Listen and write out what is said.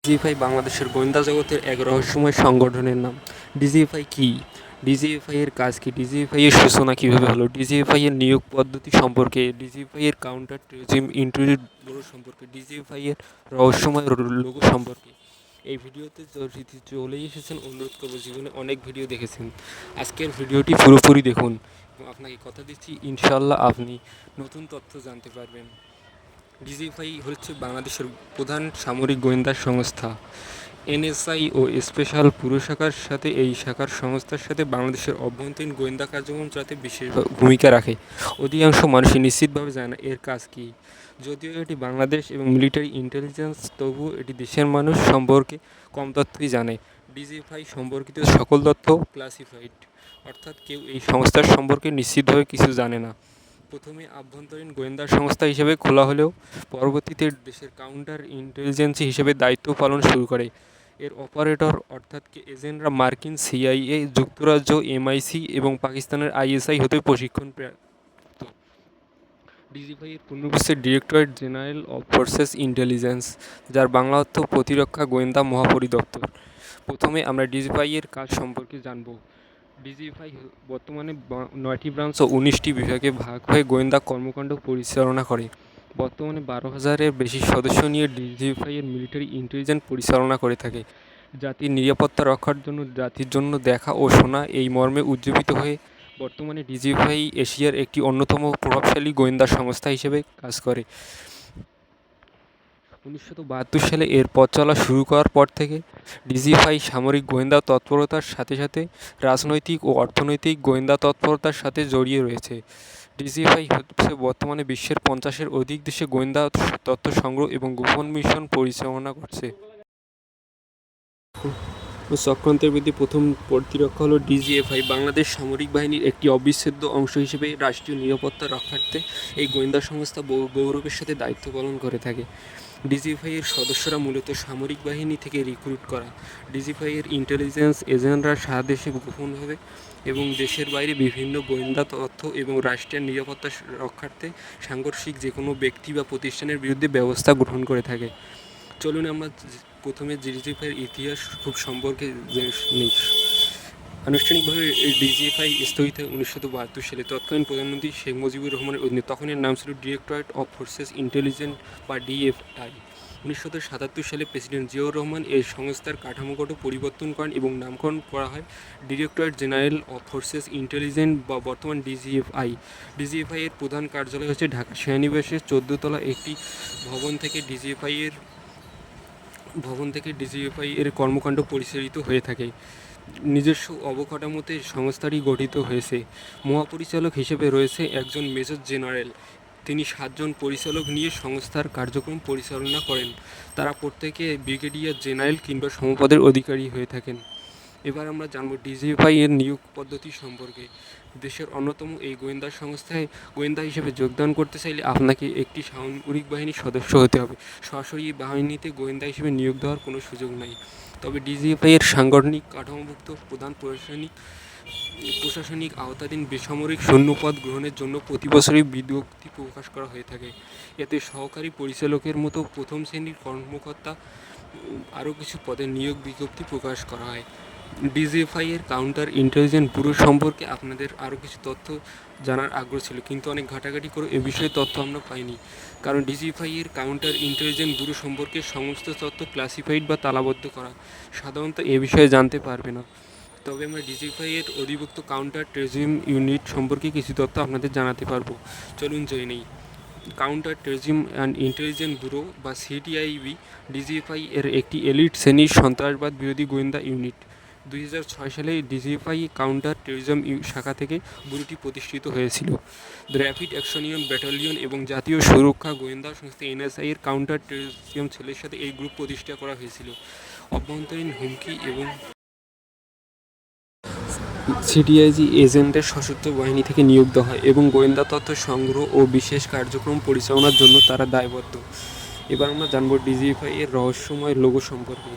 DGFI বাংলাদেশের গোয়েন্দা জগতের এক রহস্যময় সংগঠনের নাম। ডিজিএফআই কী? ডিজিএফআই এর কাজ কী? ডিজিএফআই এর সূচনা কীভাবে হলো? ডিজিএফআই এর নিয়োগ পদ্ধতি সম্পর্কে, ডিজিএফআই এর কাউন্টার টেররিজম ইন্টারনেট ব্যুরো সম্পর্কে, ডিজিএফআই এর রহস্যময় লোগো সম্পর্কে এই ভিডিওতে চলে এসেছেন। অনুরোধ করবো, জীবনে অনেক ভিডিও দেখেছেন, আজকের ভিডিওটি পুরোপুরি দেখুন এবং আপনাকে কথা দিচ্ছি ইনশাল্লাহ আপনি নতুন তথ্য জানতে পারবেন। ডিজিএফআই হচ্ছে বাংলাদেশের প্রধান সামরিক গোয়েন্দা সংস্থা। এনএসআই ও স্পেশাল পুরো শাখার সাথে এই শাখার সংস্থার সাথে বাংলাদেশের অভ্যন্তরীণ গোয়েন্দা কার্যক্রম চালাতে বিশেষ ভূমিকা রাখে। অধিকাংশ মানুষই নিশ্চিতভাবে জানে না এর কাজ কী। যদিও এটি বাংলাদেশ এবং মিলিটারি ইন্টেলিজেন্স, তবুও এটি দেশের মানুষ সম্পর্কে কম তথ্যই জানে। ডিজিএফআই সম্পর্কিত সকল তথ্য ক্লাসিফাইড, অর্থাৎ কেউ এই সংস্থার সম্পর্কে নিশ্চিতভাবে কিছু জানে না। প্রথমে আভ্যন্তরীণ গোয়েন্দা সংস্থা হিসেবে খোলা হলেও পরবর্তীতে দেশের কাউন্টার ইন্টেলিজেন্সি হিসেবে দায়িত্ব পালন শুরু করে। এর অপারেটর অর্থাৎ এজেন্টরা মার্কিন সিআইএ, যুক্তরাজ্য এমআই6 এবং পাকিস্তানের আইএসআই হতে প্রশিক্ষণ প্রাপ্ত। ডিজিএফআই এর পূর্ণ হচ্ছে directorate general of forces intelligence, যার বাংলা অর্থ প্রতিরক্ষা গোয়েন্দা মহাপরিদপ্তর। প্রথমে আমরা ডিজিএফআই এর কাজ সম্পর্কে জানব। ডিজিএফআই বর্তমানে 9টি ব্রাঞ্চ ও 19টি বিভাগে ভাগ হয়ে গোয়েন্দা কর্মকাণ্ড পরিচালনা করে। বর্তমানে 12,000-এর বেশি সদস্য নিয়ে ডিজিএফআই এর মিলিটারি ইন্টেলিজেন্স পরিচালনা করে থাকে। জাতির নিরাপত্তা রক্ষার জন্য জাতির জন্য দেখা ও শোনা এই মর্মে উজ্জীবিত হয়ে বর্তমানে ডিজিএফআই এশিয়ার একটি অন্যতম প্রভাবশালী গোয়েন্দা সংস্থা হিসেবে কাজ করে। 1972 সালে এর পথ চলা শুরু করার পর থেকে ডিজিএফআই সামরিক গোয়েন্দা তৎপরতার সাথে সাথে রাজনৈতিক ও অর্থনৈতিক গোয়েন্দা তৎপরতার সাথে জড়িয়ে রয়েছে। ডিজিএফআই হচ্ছে বর্তমানে বিশ্বের 50-এর অধিক দেশে গোয়েন্দা তথ্য সংগ্রহ এবং গোপন মিশন পরিচালনা করছে। চক্রান্তের বিরুদ্ধে প্রথম প্রতিরক্ষা হলো ডিজিএফআই। বাংলাদেশ সামরিক বাহিনীর একটি অবিচ্ছেদ্য অংশ হিসেবে রাষ্ট্রীয় নিরাপত্তা রক্ষার্থে এই গোয়েন্দা সংস্থা গৌরবের সাথে দায়িত্ব পালন করে থাকে। ডিজিএফআই এর সদস্যরা মূলত সামরিক বাহিনী থেকে রিক্রুট করা। ডিজিএফআই এর ইন্টেলিজেন্স এজেন্টরা সারা দেশে গোপনভাবে এবং দেশের বাইরে বিভিন্ন গোয়েন্দা তথ্য এবং রাষ্ট্রের নিরাপত্তা রক্ষার্থে সাংঘর্ষিক যে কোনো ব্যক্তি বা প্রতিষ্ঠানের বিরুদ্ধে ব্যবস্থা গ্রহণ করে থাকে। চলুন আমরা প্রথমে ডিজিএফআইয়ের ইতিহাস খুব সম্পর্কে নেই। আনুষ্ঠানিকভাবে ডিজিএফআই স্থগিত হয় 1972 সালে তৎকালীন প্রধানমন্ত্রী শেখ মুজিবুর রহমানের অধীনে। তখন এর নাম ছিল ডিরেক্টরেট অফ ফোর্সেস ইন্টেলিজেন্স বা ডিএফআই। 1977 সালে প্রেসিডেন্ট জিয়াউর রহমান এই সংস্থার কাঠামোগত পরিবর্তন করেন এবং নামকরণ করা হয় directorate general of forces intelligence বা বর্তমান ডিজিএফআই। ডিজিএফআই এর প্রধান কার্যালয় হচ্ছে ঢাকা সেনানিবাসের 14 তলা একটি ভবন থেকে ডিজিএফআই এর কর্মকাণ্ড পরিচালিত হয়ে থাকে। নিজস্ব অবকাঠামোতে সংস্থাটি গঠিত হয়েছে। মহাপরিচালক হিসেবে রয়েছে একজন মেজর জেনারেল। তিনি 7 জন পরিচালক নিয়ে সংস্থার কার্যক্রম পরিচালনা করেন। তারা প্রত্যেকে ব্রিগেডিয়ার জেনারেল কিংবা সমপদের অধিকারী হয়ে থাকেন। এবার আমরা জানব ডিজিএফআই এর নিয়োগ পদ্ধতি সম্পর্কে। দেশের অন্যতম এই গোয়েন্দা সংস্থায় গোয়েন্দা হিসেবে যোগদান করতে চাইলে আপনাকে একটি সামরিক বাহিনীর সদস্য হতে হবে। সরাসরি এই বাহিনীতে গোয়েন্দা হিসেবে নিয়োগ দেওয়ার কোনো সুযোগ নাই। তবে ডিজিএফআই এর সাংগঠনিক কাঠামোভুক্ত প্রধান প্রশাসনিক আওতাধীন বেসামরিক সৈন্যপদ গ্রহণের জন্য প্রতি বছরই বিজ্ঞপ্তি প্রকাশ করা হয়ে থাকে। এতে সহকারী পরিচালকের মতো প্রথম শ্রেণীর কর্মকর্তা আরও কিছু পদের নিয়োগ বিজ্ঞপ্তি প্রকাশ করা হয়। ডিজিএফআই এর কাউন্টার ইন্টেলিজেন্স ব্যুরো সম্পর্কে আপনাদের আরও কিছু তথ্য জানার আগ্রহ ছিল, কিন্তু অনেক ঘাটাঘাটি করে এ বিষয়ে তথ্য আমরা পাইনি। কারণ ডিজিএফআই এর কাউন্টার ইন্টেলিজেন্স ব্যুরো সম্পর্কে সমস্ত তথ্য ক্লাসিফাইড বা তালাবদ্ধ করা, সাধারণত এ বিষয়ে জানতে পারবে না। তবে আমরা ডিজিএফআই এর অধিভুক্ত কাউন্টার টেররিজম ইউনিট সম্পর্কে কিছু তথ্য আপনাদের জানাতে পারবো। চলুন জেনে নেই। Counter terrorism and intelligence bureau বা সিটিআইবি ডিজিএফআই এর একটি এলিট শ্রেণীর সন্ত্রাসবাদ বিরোধী গোয়েন্দা ইউনিট। 2006 সালে ডিজিএফআই কাউন্টার টেররিজম শাখা থেকে ব্যুরোটি প্রতিষ্ঠিত হয়েছিল। র্যাপিড অ্যাকশন ইউনিট ব্যাটালিয়ন এবং জাতীয় সুরক্ষা গোয়েন্দা সংস্থা এনএসআই এর কাউন্টার টেররিজম সেলের সাথে এই গ্রুপ প্রতিষ্ঠা করা হয়েছিল। অভ্যন্তরীণ হুমকি এবং সিটিআইজি এজেন্টের সশস্ত্র বাহিনী থেকে নিয়োগ দেওয়া হয় এবং গোয়েন্দা তথ্য সংগ্রহ ও বিশেষ কার্যক্রম পরিচালনার জন্য তারা দায়বদ্ধ। এবার আমরা জানব ডিজিএফআই এর রহস্যময় লোগো সম্পর্কে।